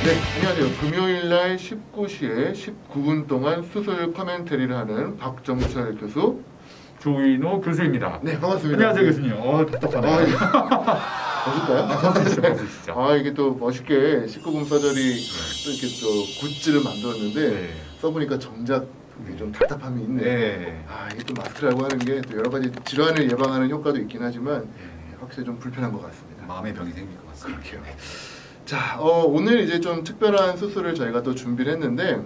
네, 안녕하세요. 금요일날 19시에 19분 동안 수술 커멘터리를 하는 박정철 교수, 조인호 교수입니다. 네, 반갑습니다. 안녕하세요, 교수님. 답답하네요. 벗을까요? 벗으시죠. 이게 또 멋있게 19금 서저리 또 이렇게 또 굿즈를 만들었는데 네. 써보니까 정작 이게 좀 답답함이 있네. 네. 이게 또 마스크라고 하는 게 또 여러 가지 질환을 예방하는 효과도 있긴 하지만 확실히 좀 불편한 것 같습니다. 마음의 병이 생길 것 같습니다. 그렇게요. 자, 오늘 이제 좀 특별한 수술을 저희가 또 준비를 했는데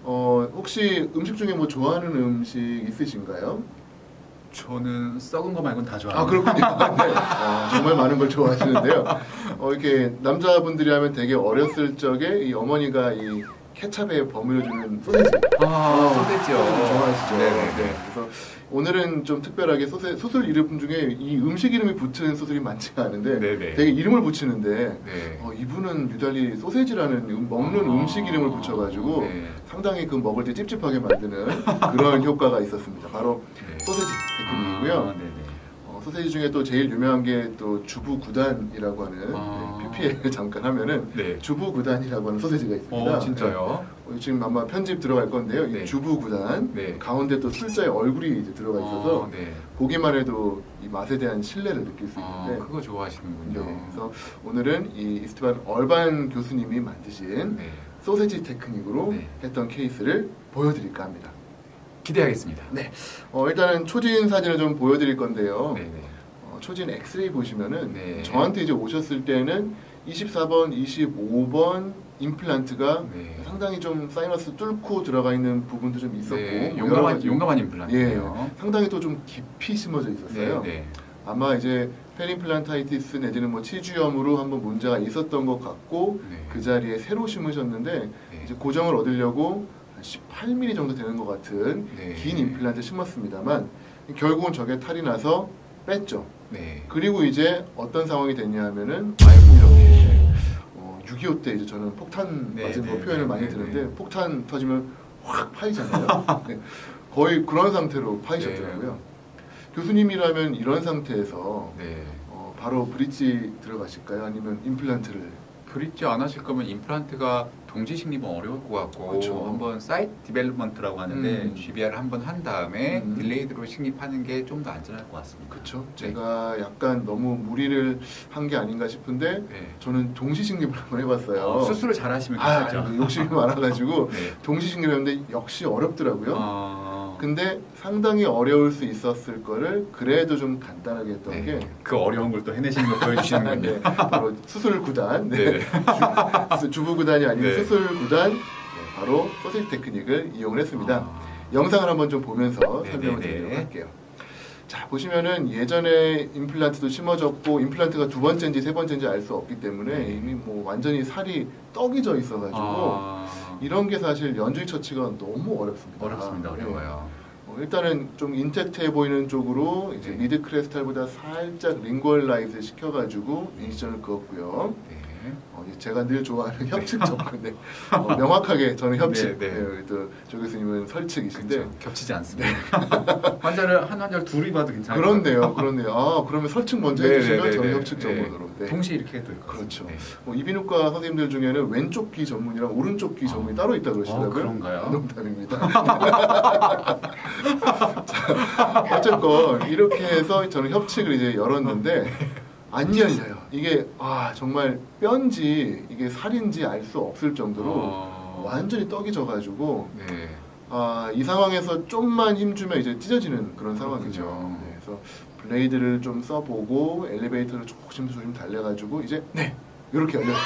혹시 음식 중에 뭐 좋아하는 음식 있으신가요? 저는 썩은 거 말고는 다 좋아해요. 그렇군요. 네. 정말 많은 걸 좋아하시는데요. 이렇게 남자분들이 하면 되게 어렸을 적에 이 어머니가 이 케찹에 버무려주는 소세지. 소세지요. 좋아하시죠? 네. 그래서 오늘은 좀 특별하게 수술 이름 중에 이 음식 이름이 붙은 수술이 많지가 않은데 네네. 되게 이름을 붙이는데 네. 이분은 유달리 소세지라는 먹는 음식 이름을 붙여가지고 네. 상당히 그 먹을 때 찝찝하게 만드는 그런 효과가 있었습니다. 바로 네. 소세지 테크닉이고요. 네네. 소세지 중에 또 제일 유명한 게 또 주부구단이라고 하는 PPL 잠깐 하면은 네. 주부구단이라고 하는 소세지가 있습니다. 진짜요? 지금 아마 편집 들어갈 건데요. 네. 이 주부구단 네. 가운데 또 술자의 얼굴이 이제 들어가 있어서 네. 보기만 해도 이 맛에 대한 신뢰를 느낄 수 있는데 그거 좋아하시는군요. 네, 그래서 오늘은 이 이스트반 얼반 교수님이 만드신 네. 소세지 테크닉으로 네. 했던 케이스를 보여드릴까 합니다. 기대하겠습니다. 네, 일단은 초진 사진을 좀 보여드릴 건데요. 네네. 초진 엑스레이 보시면은 네. 저한테 이제 오셨을 때는 24번, 25번 임플란트가 네. 상당히 좀 사이너스 뚫고 들어가 있는 부분도 좀 있었고 네. 뭐 여러 가지, 용감한 임플란트예요. 상당히 또 좀 깊이 심어져 있었어요. 네. 아마 이제 페림플란타이티스 내지는 뭐 치주염으로 한번 문제가 있었던 것 같고 네. 그 자리에 새로 심으셨는데 네. 이제 고정을 얻으려고 한 18mm 정도 되는 것 같은 네. 긴 임플란트 심었습니다만 결국은 저게 탈이 나서 뺐죠. 네. 그리고 이제 어떤 상황이 됐냐 하면은 이렇게 6.25 때 이제 저는 폭탄 맞은 거 표현을 많이 드는데 폭탄 터지면 확 파이잖아요. 네. 거의 그런 상태로 파이셨더라고요. 교수님이라면 이런 상태에서 바로 브릿지 들어가실까요? 아니면 임플란트를? 브릿지 안 하실 거면 임플란트가 동시 식립은 어려울 것 같고 그렇죠. 한번 사이트 디벨롭먼트라고 하는데 GBR을 한번 한 다음에 딜레이드로 식립하는 게 좀 더 안전할 것 같습니다. 그렇죠. 제가 약간 너무 무리를 한 게 아닌가 싶은데 저는 동시 식립을 한번 해봤어요. 수술을 잘 하시면 괜찮죠. 욕심이 많아가지고 네. 동시 식립했는데 역시 어렵더라고요. 근데 상당히 어려울 수 있었을 거를 그래도 좀 간단하게 했던 게 그 어려운 걸 또 해내시는 거 보여주시는군요. 네, 바로 수술 구단, 네. 주부 구단이 아닌 네. 수술 구단, 바로 소세지 테크닉을 이용을 했습니다. 영상을 한번 좀 보면서 설명을 드리도록 할게요. 자, 보시면은 예전에 임플란트도 심어졌고 임플란트가 두 번째인지 세 번째인지 알 수 없기 때문에 이미 뭐 완전히 살이 떡이 져 있어가지고 이런 게 사실 연주의 처치가 너무 어렵습니다. 어려워요. 일단은 좀 인텍트해 보이는 쪽으로 이제 미드 크레스탈보다 살짝 링구얼 라이트를 시켜가지고 인시전을 그었고요. 제가 늘 좋아하는 협측 접근데 명확하게 저는 협측, 또 조 교수님은 설측이신데 그렇죠. 겹치지 않습니다. 한 환자를 둘이 봐도 괜찮아요. 그렇네요. 그러면 설측 먼저 해주시면 저는 협측 전문으로. 동시에 이렇게 해도 그렇죠. 이비인후과 선생님들 중에는 왼쪽 귀 전문이랑 오른쪽 귀 전문이 따로 있다고 그러시더라고요. 그런가요? 농담입니다. 자, 어쨌건 이렇게 해서 저는 협측을 이제 열었는데 안 열려요. 이게 정말 뼈인지 이게 살인지 알 수 없을 정도로 완전히 떡이 져가지고 이 상황에서 좀만 힘주면 이제 찢어지는 그런 상황이죠. 그래서 블레이드를 좀 써보고 엘리베이터를 조심조심 달래가지고 이제 이렇게 열렸습니다.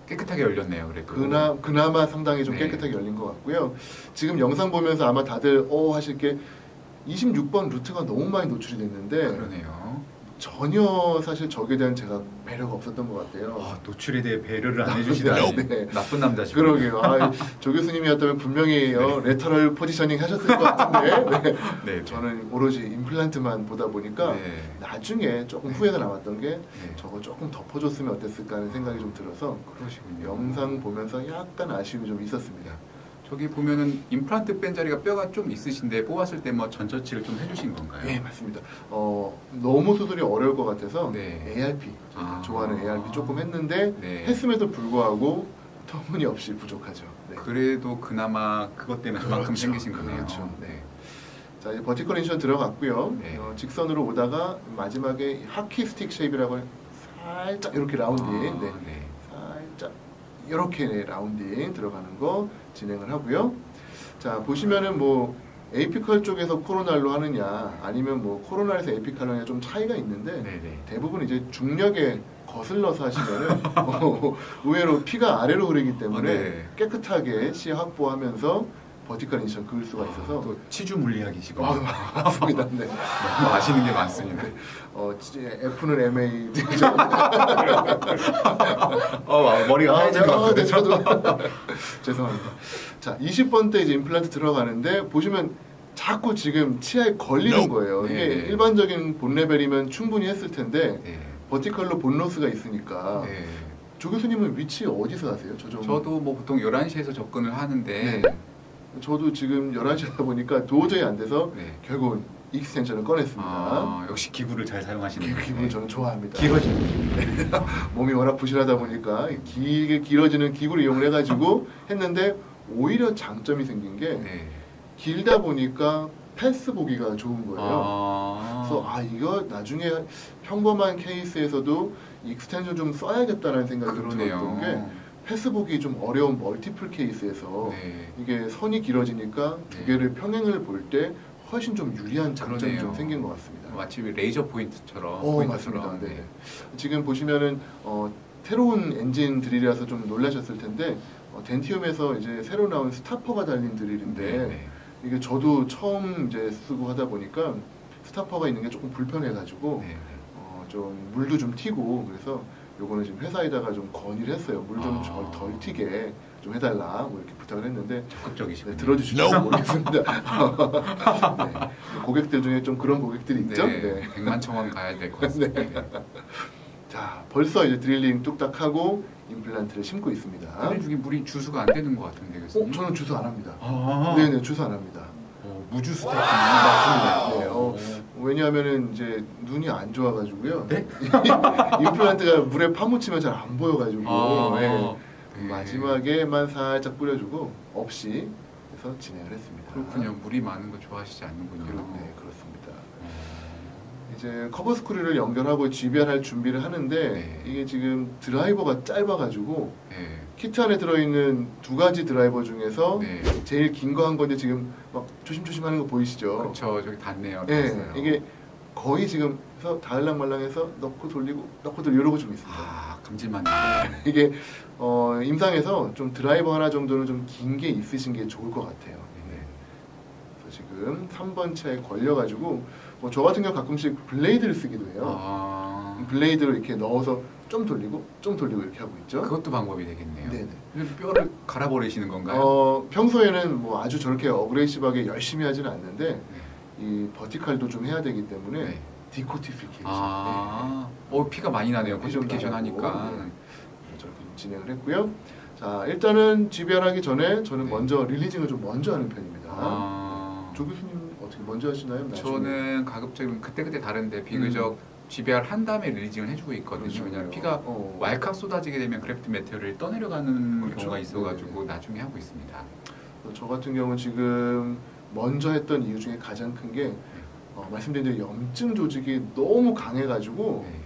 깨끗하게 열렸네요. 그래도 그나마 상당히 좀 깨끗하게 열린 것 같고요. 지금 영상 보면서 아마 다들 하실 게 26번 루트가 너무 많이 노출이 됐는데 그러네요. 전혀 사실 저에 대한 제가 배려가 없었던 것 같아요. 노출에 대해 배려를 안 해주시다니. 나쁜 남자시고. 그러게요. 조 교수님이었다면 분명히 레터럴 포지셔닝 하셨을 것 같은데 저는 오로지 임플란트만 보다 보니까 나중에 조금 후회가 남았던 게 저거 조금 덮어줬으면 어땠을까 하는 생각이 좀 들어서 그러시군요. 영상 보면서 약간 아쉬움이 좀 있었습니다. 저기 보면은 임플란트 뺀 자리가 뼈가 좀 있으신데 뽑았을 때 뭐 전처치를 좀 해주신 건가요? 네, 맞습니다. 너무 수술이 어려울 것 같아서 네. ARP, 좋아하는 ARP 조금 했는데 네. 했음에도 불구하고 터무니없이 부족하죠. 네. 그래도 그나마 그것 때문에 그만큼 그렇죠. 생기신 거네요. 그렇죠. 네. 자, 이제 버티컬 인션 들어갔고요. 네. 직선으로 오다가 마지막에 하키 스틱 쉐입이라고 살짝 이렇게 라운딩, 네. 네. 살짝 이렇게 라운딩 들어가는 거 진행을 하고요. 자, 보시면은 뭐 에이피컬 쪽에서 코로날로 하느냐 아니면 뭐 코로날에서 에이피컬 하느냐 좀 차이가 있는데 네네. 대부분 이제 중력에 거슬러서 하시면은 의외로 피가 아래로 흐르기 때문에 네. 깨끗하게 시 확보하면서 버티컬 인션 그을 수가 있어서 또 치주 물리학이시고 맞습니다. 네. 너무 아시는 게 많습니다. F는 MA. 머리가 하얘진 것 같은데. 저도 죄송합니다. 자, 20번 때 이제 임플란트 들어가는데 보시면 자꾸 지금 치아에 걸리는 거예요. 이게 네. 일반적인 본 레벨이면 충분히 했을 텐데 네. 버티컬로 본 로스가 있으니까. 네. 조 교수님은 위치 어디서 하세요? 저도 뭐 보통 11시에서 접근을 하는데 네. 저도 지금 11시 하다 보니까 도저히 안 돼서 네. 결국은 익스텐션을 꺼냈습니다. 역시 기구를 잘 사용하시는 기구를 저는 좋아합니다. 길어지는 몸이 워낙 부실하다 보니까 길게 길어지는 기구를 이용을 해가지고 했는데 오히려 장점이 생긴 게 네. 길다 보니까 패스 보기가 좋은 거예요. 그래서 이거 나중에 평범한 케이스에서도 익스텐션 좀 써야겠다는 생각이 들었던 게 패스 보기 좀 어려운 멀티플 케이스에서 네. 이게 선이 길어지니까 두 개를 평행을 볼 때 훨씬 좀 유리한 장점이 좀 생긴 것 같습니다. 마치 레이저 포인트처럼. 맞습니다. 네. 지금 보시면은 새로운 엔진 드릴이라서 좀 놀라셨을 텐데 덴티움에서 이제 새로 나온 스타퍼가 달린 드릴인데 네. 이게 저도 처음 이제 쓰고 하다 보니까 스타퍼가 있는 게 조금 불편해가지고 네. 좀 물도 좀 튀고 그래서 요거는 지금 회사에다가 좀 건의를 했어요. 물 좀 덜 튀게 좀 해달라 뭐 이렇게 부탁을 했는데 적극적이시군요. 들어주실지 모르겠습니다. 네. 고객들 중에 좀 그런 고객들이 있죠. 네. 100만 청원 가야 될 것 같습니다. 네. 자, 벌써 이제 드릴링 뚝딱 하고 임플란트를 심고 있습니다. 드릴 중에 물이 주수가 안 되는 것 같은데 교수님? 저는 주수 안 합니다. 아. 네네, 주수 안 합니다. 무주수 타입. 맞습니다. 네. 왜냐하면은 이제 눈이 안 좋아가지고요. 네? 임플란트가 물에 파묻히면 잘 안 보여가지고 네. 마지막에만 살짝 뿌려주고 없이 해서 진행을 했습니다. 그렇군요. 물이 많은 거 좋아하시지 않는군요. 네, 그렇습니다. 이제 커버 스크류를 연결하고 GBR 할 준비를 하는데 네. 이게 지금 드라이버가 짧아가지고 네. 키트 안에 들어있는 두 가지 드라이버 중에서 네. 제일 긴 거 한 건데 지금 막 조심조심 하는 거 보이시죠? 그렇죠. 저기 닿네요. 네, 닿았어요. 이게 거의 지금 닿을랑말랑해서 넣고 돌리고 이러고 좀 있습니다. 감질만. 이게 임상에서 좀 드라이버 하나 정도는 좀 긴 게 있으신 게 좋을 것 같아요. 네. 그래서 지금 3번 차에 걸려가지고 저 같은 경우 가끔씩 블레이드를 쓰기도 해요. 블레이드로 이렇게 넣어서 좀 돌리고 이렇게 하고 있죠. 그것도 방법이 되겠네요. 네네. 뼈를 갈아버리시는 건가요? 평소에는 뭐 아주 저렇게 어그레시브하게 열심히 하지는 않는데 이 버티컬도 좀 해야 되기 때문에 네. 디코티피케이션. 피가 많이 나네요. 피 좀 코티피케이션 하니까. 네. 저렇게 진행을 했고요. 자, 일단은 GBR 하기 전에 저는 네. 먼저 릴리징을 좀 먼저 하는 편입니다. 조 교수님 어떻게 먼저 하시나요? 나중에? 저는 가급적이면 그때그때 다른데 비교적 GBR 한 다음에 릴리징을 해주고 있거든요. 그렇죠. 왜냐하면 피가 왈칵 쏟아지게 되면 그래프트 메테리얼이 떠내려가는 그렇죠. 경우가 있어가지고 네네. 나중에 하고 있습니다. 저 같은 경우는 지금 먼저 했던 이유 중에 가장 큰 게 말씀드린 대로 염증 조직이 너무 강해가지고 네.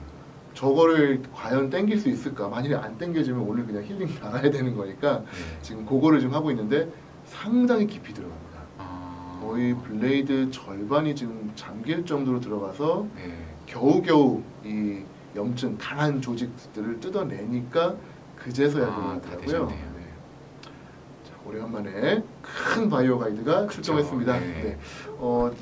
저거를 과연 땡길 수 있을까? 만일에 안 땡겨지면 오늘 그냥 힐링 나가야 되는 거니까 네. 지금 그거를 지금 하고 있는데 상당히 깊이 들어갑니다. 거의 블레이드 절반이 지금 잠길 정도로 들어가서 네. 겨우겨우 이 염증 강한 조직들을 뜯어내니까 그제서야 들어가더라고요. 네. 자, 오래간만에 큰 바이오 가이드가 출동했습니다. 네. 네.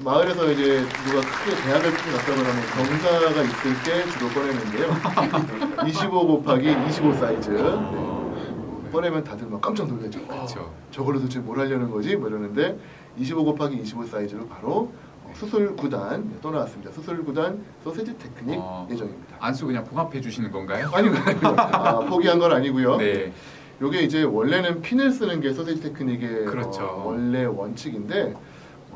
마을에서 이제 누가 크게 대학을 갔다거나 뭐 경사가 있을 때 주로 꺼내는데요. 25 곱하기 25 사이즈. 네. 꺼내면 다들 막 깜짝 놀라죠. 그렇죠. 저걸로 도대체 뭘 하려는 거지? 뭐 이러는데 25 곱하기 25 사이즈로 바로 수술 9단 또 나왔습니다. 수술 9단 소세지 테크닉 예정입니다. 안수 그냥 봉합해 주시는 건가요? 아니요. 포기한 건 아니고요. 네. 요게 이제 원래는 핀을 쓰는 게 소세지 테크닉의 그렇죠. 원래 원칙인데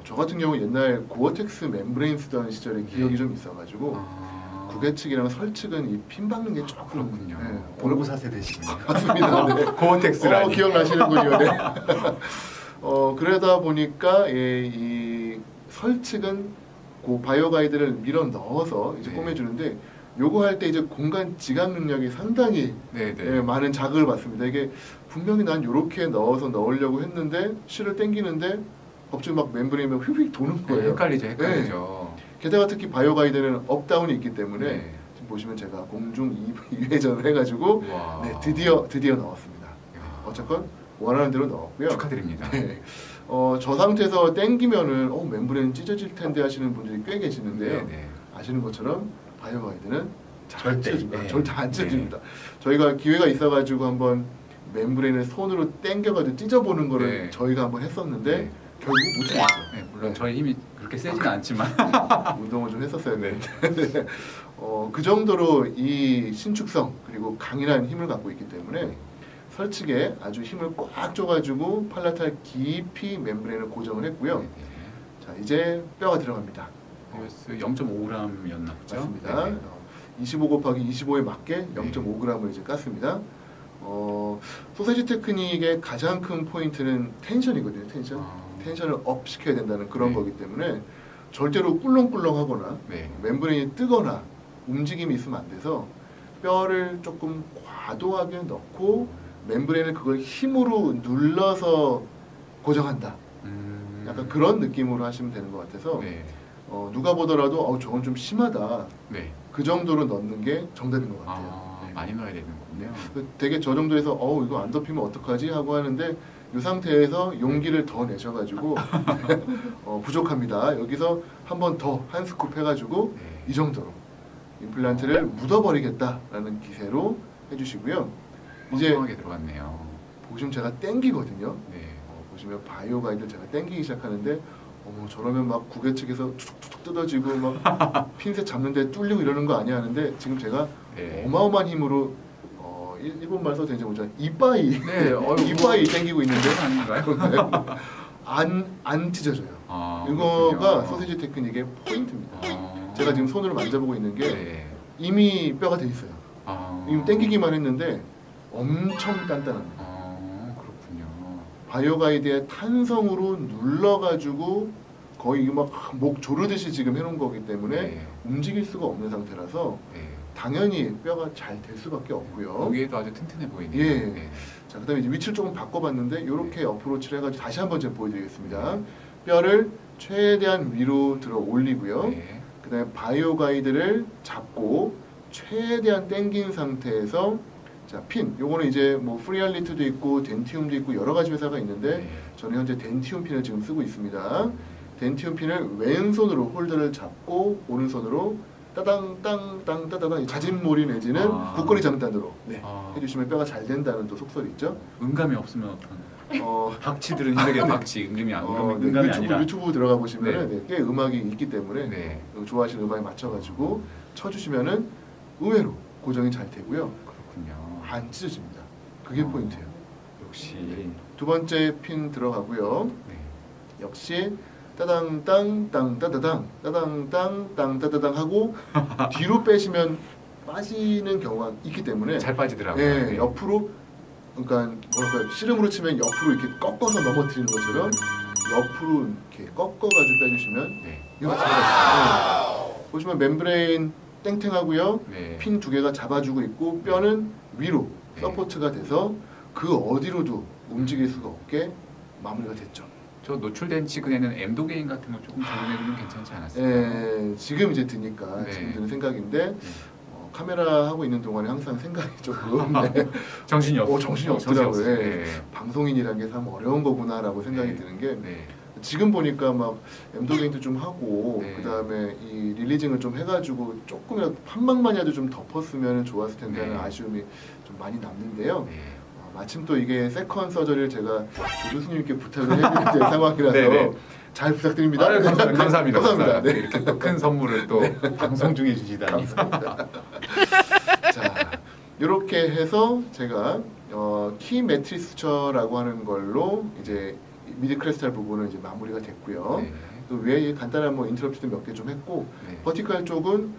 저 같은 경우 옛날 고어텍스 멤브레인 쓰던 시절에 기억이 좀 있어가지고 구개 측이랑 설 측은 이 핀 박는 게 조금 그렇군요. 보르고사 세대시군요. 맞습니다. 네. 고어텍스라니. 기억나시는군요. 네. 그러다 보니까 이 설 측은 그 바이오 가이드를 밀어 넣어서 이제 네. 꼬매주는데 요거 할 때 이제 공간 지각 능력이 상당히 많은 자극을 받습니다. 이게 분명히 난 요렇게 넣어서 넣으려고 했는데 실을 당기는데 갑자기 막 멤브레인이 휙휙 도는 거예요. 헷갈리죠. 네. 게다가 특히 바이오 가이드는 업다운이 있기 때문에 지금 보시면 제가 공중 2회전을 해가지고 드디어 넣었습니다. 어쨌건 원하는 대로 넣었고요. 축하드립니다. 네. 저 상태에서 당기면은 멤브레인 찢어질 텐데 하시는 분들이 꽤 계시는데요. 아시는 것처럼 바이오 가이드는 절대 안 찢어집니다. 저희가 기회가 있어가지고 한번 멤브레인을 손으로 당겨가지고 찢어보는 거를 저희가 한번 했었는데 결국 못 찢었죠. 물론 저희 힘이 그렇게 세지는 않지만 운동을 좀 했었어야 되는데 그 정도로 이 신축성 그리고 강인한 힘을 갖고 있기 때문에 설측에 아주 힘을 꽉 줘가지고 팔라탈 깊이 멤브레인을 고정을 했고요. 자 이제 뼈가 들어갑니다. 0.5g이었나 보죠? 맞습니다. 25 곱하기 25에 맞게 0.5g을 이제 깠습니다. 소세지 테크닉의 가장 큰 포인트는 텐션이거든요. 텐션을 업 시켜야 된다는 그런 거기 때문에 절대로 꿀렁꿀렁하거나 멤브레인이 뜨거나 움직임이 있으면 안 돼서 뼈를 조금 과도하게 넣고 멤브레인을 그걸 힘으로 눌러서 고정한다. 약간 그런 느낌으로 하시면 되는 것 같아서 누가 보더라도 저건 좀 심하다. 그 정도로 넣는 게 정답인 것 같아요. 많이 넣어야 되는군요. 되게 저 정도에서 이거 안 덮이면 어떡하지 하고 하는데 이 상태에서 용기를 더 내셔가지고 부족합니다. 여기서 한 번 더 한 스쿱 해가지고 이 정도로 임플란트를 묻어버리겠다라는 기세로 해주시고요. 이제 들어갔네요. 보시면 제가 땡기거든요. 보시면 바이오 가이드 제가 땡기기 시작하는데 저러면 막 구개 측에서 툭툭툭 뜯어지고 막 핀셋 잡는데 뚫리고 이러는 거 아니야 하는데 지금 제가 어마어마한 힘으로 일본말 써도 되는지 모르지만 이빠이 땡기고 있는데 안 찢어져요. 이거가 소세지 테크닉의 포인트입니다. 제가 지금 손으로 만져보고 있는 게 이미 뼈가 돼 있어요. 이미 땡기기만 했는데 엄청 단단합니다. 그렇군요. 바이오 가이드의 탄성으로 눌러가지고 거의 막 목 조르듯이 지금 해놓은 거기 때문에 움직일 수가 없는 상태라서 당연히 뼈가 잘 될 수밖에 없고요. 여기에도 아주 튼튼해 보이네요. 자, 그다음에 이제 위치를 조금 바꿔봤는데 이렇게 어프로치를 해가지고 다시 한번 제가 보여드리겠습니다. 뼈를 최대한 위로 들어 올리고요. 그다음에 바이오 가이드를 잡고 최대한 당긴 상태에서 자, 핀. 요거는 이제 뭐 프리알리트도 있고 덴티움도 있고 여러 가지 회사가 있는데 저는 현재 덴티움 핀을 지금 쓰고 있습니다. 덴티움 핀을 왼손으로 홀더를 잡고 오른손으로 따당 땅땅 따다당 자진몰이 내지는 국거리 장단으로 해주시면 뼈가 잘 된다는 또 속설이 있죠. 음감이 없으면 박치들은 힘들게 박치 음감이 아니라 유튜브 들어가 보시면 꽤 음악이 있기 때문에 좋아하시는 음악에 맞춰가지고 쳐주시면은 의외로 고정이 잘 되고요. 안 찢어집니다. 그게 포인트예요. 역시 두 번째 핀 들어가고요. 역시 따당 땅땅 따다당 따당 땅땅 따다당 하고 뒤로 빼시면 빠지는 경우가 있기 때문에 잘 빠지더라고요. 옆으로 그러니까 뭐랄까요 씨름으로 치면 옆으로 이렇게 꺾어서 넘어뜨리는 것처럼 옆으로 이렇게 꺾어가지고 빼주시면 이거 들어가요. 보시면 멤브레인 땡땡하고요. 핀 두 개가 잡아주고 있고 뼈는 위로 서포트가 돼서 그 어디로도 움직일 수가 없게 마무리가 됐죠. 저 노출된 치근에는 엠도게인 같은 거 조금 적용해주면 괜찮지 않았을까요? 지금 이제 드니까 지금 드는 생각인데 카메라 하고 있는 동안에 항상 생각이 조금 정신이 없더라고요. 방송인이라는 게 참 어려운 거구나라고 생각이 드는 게 지금 보니까 막 엠도게인도 좀 하고 그다음에 이 릴리징을 좀 해가지고 조금이라도 한 방만이라도 좀 덮었으면 좋았을 텐데 하는 아쉬움이 좀 많이 남는데요. 마침 또 이게 세컨 서저리를 제가 교수님께 부탁을 해드릴 때 상황이라서 잘 부탁드립니다. 감사합니다. 이렇게 또 큰 선물을 또 방송 중에 주시다니. 감사합니다. 자, 이렇게 해서 제가 키 매트리스 수처라고 하는 걸로 이제 미드 크레스탈 부분은 이제 마무리가 됐고요. 네. 또 외에 간단한 뭐 인터럽트도 몇 개 좀 했고 네. 버티컬 쪽은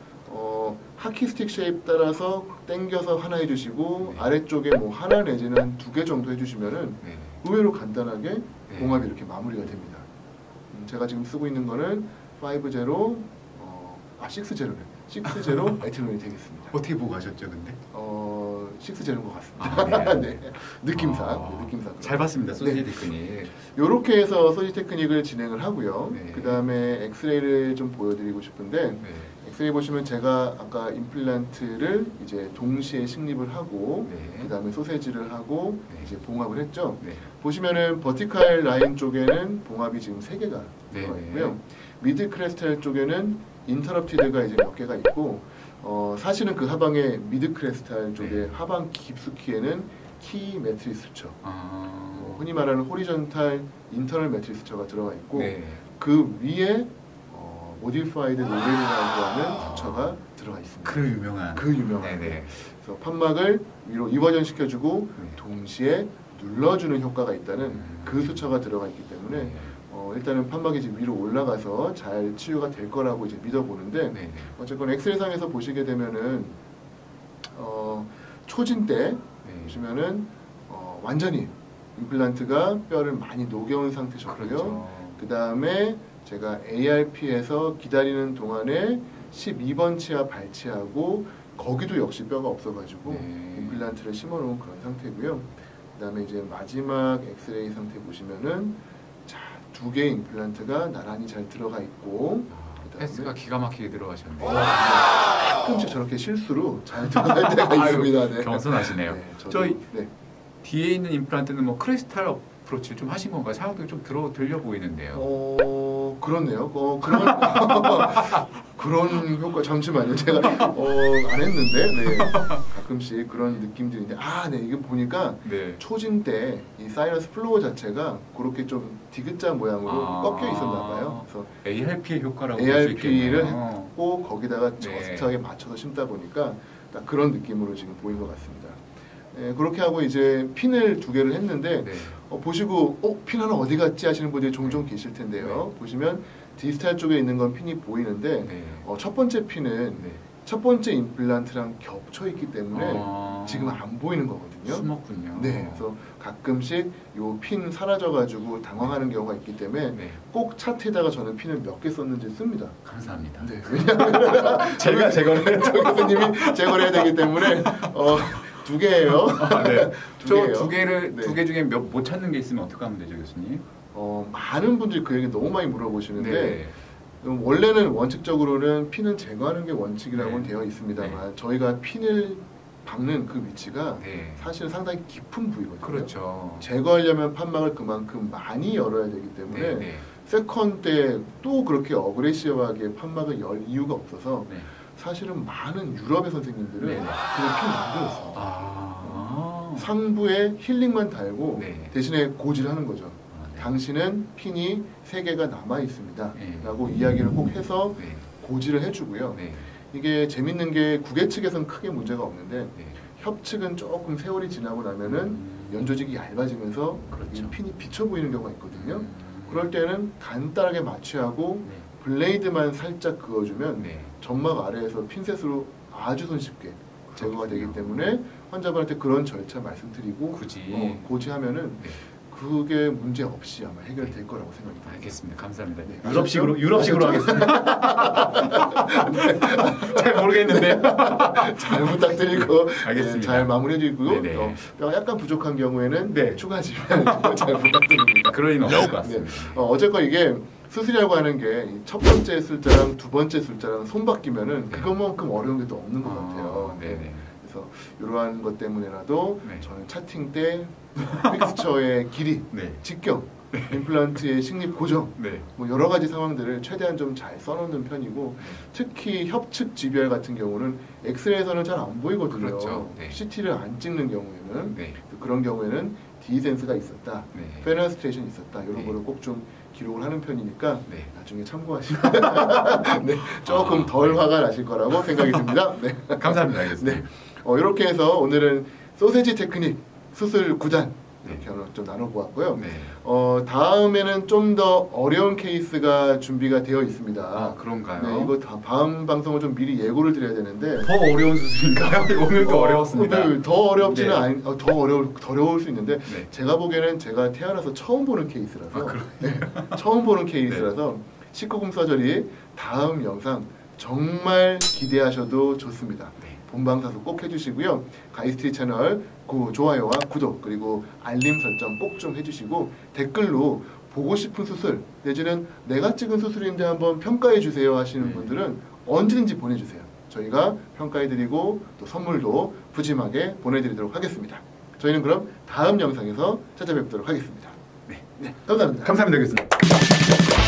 하키 스틱 쉐입 따라서 당겨서 하나 해주시고 네. 아래쪽에 뭐 하나 내지는 한 2개 정도 해주시면은 네. 의외로 간단하게 네. 봉합이 이렇게 마무리가 됩니다. 제가 지금 쓰고 있는 거는 5.0 6.0네 6.0 에틸론이 되겠습니다. 어떻게 보고 하셨죠, 근데? 6.0인 것 같습니다. 아, 네. 네. 느낌상. 잘 봤습니다, 소시 네. 테크닉. 이렇게 해서 소지 테크닉을 진행을 하고요. 네. 그 다음에 엑스레이를 좀 보여드리고 싶은데 네. 엑스레이 보시면 제가 아까 임플란트를 이제 동시에 식립을 하고 네. 그 다음에 소세지를 하고 네. 이제 봉합을 했죠. 네. 보시면은 버티칼 라인 쪽에는 봉합이 지금 3개가 네. 들어가 있고요. 미드 크레스탈 쪽에는 인터럽티드가 이제 몇 개가 있고 사실은 그 하방에 미드 크레스탈 쪽에 네. 하방 깊숙이에는 키 매트리스 수처 아. 흔히 말하는 호리전탈 인터널 매트리스 수처가 들어가 있고 네. 그 위에 모디파이드 노렌이라고 하는 수처가 들어가 있습니다. 그 유명한. 네네. 그래서 판막을 위로 이버전 시켜주고 네. 동시에 눌러주는 효과가 있다는 그 수처가 들어가 있기 때문에 네. 일단은 판막이 지금 위로 올라가서 잘 치유가 될 거라고 이제 믿어보는데 네. 어쨌건 엑스레이상에서 보시게 되면은 초진 때 네. 보시면은 완전히 임플란트가 뼈를 많이 녹여온 상태셨고요. 그렇죠. 그 다음에 제가 ARP에서 기다리는 동안에 12번 치아 발치하고 거기도 역시 뼈가 없어가지고 네. 임플란트를 심어놓은 그런 상태고요. 그 다음에 이제 마지막 엑스레이 상태 보시면은 자, 2개의 임플란트가 나란히 잘 들어가 있고 그다음에 패스가 기가 막히게 들어가셨네요. 가끔씩 저렇게 실수로 잘 들어갈 때가 있습니다. 네. 겸손하시네요. 네, 저도, 저희 네. 뒤에 있는 임플란트는 뭐 크리스탈 어프로치를 좀 하신 건가요? 사용도 좀 들려 보이는데요. 그렇네요. 그런 효과 잠시만요. 제가 안 했는데 네. 가끔씩 그런 느낌들인데 네 이게 보니까 네. 초진 때 이 사이너스 플로어 자체가 그렇게 좀 디귿자 모양으로 꺾여 있었나 봐요. 그래서 ARP의 효과라고 ARP를 했고 거기다가 네. 저스트하게 맞춰서 심다 보니까 딱 그런 느낌으로 지금 보인 것 같습니다. 네, 그렇게 하고 이제 핀을 2개를 했는데 네. 보시고 핀 하나 어디 갔지 하시는 분들이 종종 계실 텐데요. 네. 보시면 디스탈 쪽에 있는 건 핀이 보이는데 네. 첫 번째 핀은 네. 첫 번째 임플란트랑 겹쳐 있기 때문에 지금 안 보이는 거거든요. 숨었군요. 네, 그래서 가끔씩 요 핀 사라져가지고 당황하는 경우가 있기 때문에 네. 꼭 차트에다가 저는 핀을 몇 개 썼는지 씁니다. 감사합니다. 네, 왜냐하면 제가 제거를 정 교수님이 제거를 해야 되기 때문에 2개예요. 네. 두 저 개예요. 2개 중에 못 찾는 게 있으면 어떻게 하면 되죠, 교수님? 많은 분들이 그 얘기 너무 많이 물어보시는데 네. 원래는 원칙적으로는 핀은 제거하는 게 원칙이라고는 네. 되어 있습니다만 저희가 핀을 박는 그 위치가 네. 사실 상당히 깊은 부위거든요. 그렇죠. 제거하려면 판막을 그만큼 많이 열어야 되기 때문에 네. 네. 세컨 때 또 그렇게 어그레시브하게 판막을 열 이유가 없어서 네. 사실은 많은 유럽의 선생님들은 네. 그냥 핀 만들었습니다. 상부에 힐링만 달고 네. 대신에 고지하는 거죠. 네. 당신은 핀이 3개가 남아 있습니다. 네. 라고 이야기를 꼭 해서 네. 고지를 해주고요. 네. 이게 재밌는 게 구개 측에서는 크게 문제가 없는데 네. 협 측은 조금 세월이 지나고 나면은 연조직이 얇아지면서 그렇죠. 이 핀이 비쳐 보이는 경우가 있거든요. 그럴 때는 간단하게 마취하고 네. 블레이드만 살짝 그어주면 네. 점막 아래에서 핀셋으로 아주 손쉽게 제거가 되기 그렇군요. 때문에 환자분한테 그런 절차 말씀드리고 굳이 고지하면은 네. 그게 문제 없이 아마 해결될 거라고 생각합니다. 알겠습니다. 감사합니다. 네. 유럽식으로 하겠습니다. 네. 잘 모르겠는데 잘 부탁드리고 알겠습니다. 잘 마무리해 주고요. 네네. 뼈가 약간 부족한 경우에는 네. 추가 지면 잘 부탁드립니다. 그럴 리는 없을 것 같습니다. 어쨌건 이게 수술이라고 하는 게 첫 번째 술자랑 2번째 술자랑 손 바뀌면은 네. 그것만큼 어려운 게 또 없는 것 같아요. 네네. 그래서 이러한 것 때문에라도 네. 저는 차팅 때 픽스처의 길이, 네. 직경, 임플란트의 식립 고정 네. 뭐 여러 가지 상황들을 최대한 좀 잘 써놓는 편이고 특히 협측 GBR 같은 경우는 엑스레이에서는 잘 안 보이거든요. 그렇죠. 네. CT를 안 찍는 경우에는 네. 그런 경우에는 디센스가 있었다, 네. 페너스트레이션이 있었다 이런 네. 거를 꼭 좀 기록을 하는 편이니까 네. 나중에 참고하시면 네, 조금 덜 화가 나실 거라고 생각이 듭니다. 네. 감사합니다. 알겠습니다. 네. 이렇게 해서 오늘은 소세지 테크닉 수술 9단 이렇게 좀 나눠보았고요. 네. 다음에는 좀 더 어려운 케이스가 준비가 되어 있습니다. 아, 그런가요? 네, 이거 다음 방송을 좀 미리 예고를 드려야 되는데 더 어려운 수술인가요? 오늘도 어려웠습니다. 네, 더 어렵지는 네. 아니, 더 어려울 수 있는데 네. 제가 보기에는 제가 태어나서 처음 보는 케이스라서 네, 처음 보는 케이스라서 19금 서저리 다음 영상 정말 기대하셔도 좋습니다. 네. 본방사수 꼭 해주시고요. 가이스트리 채널 좋아요와 구독 그리고 알림 설정 꼭 좀 해주시고 댓글로 보고 싶은 수술 내지는 내가 찍은 수술인데 한번 평가해 주세요 하시는 분들은 언제든지 보내주세요. 저희가 평가해드리고 또 선물도 푸짐하게 보내드리도록 하겠습니다. 저희는 그럼 다음 영상에서 찾아뵙도록 하겠습니다. 네. 감사합니다. 감사합니다.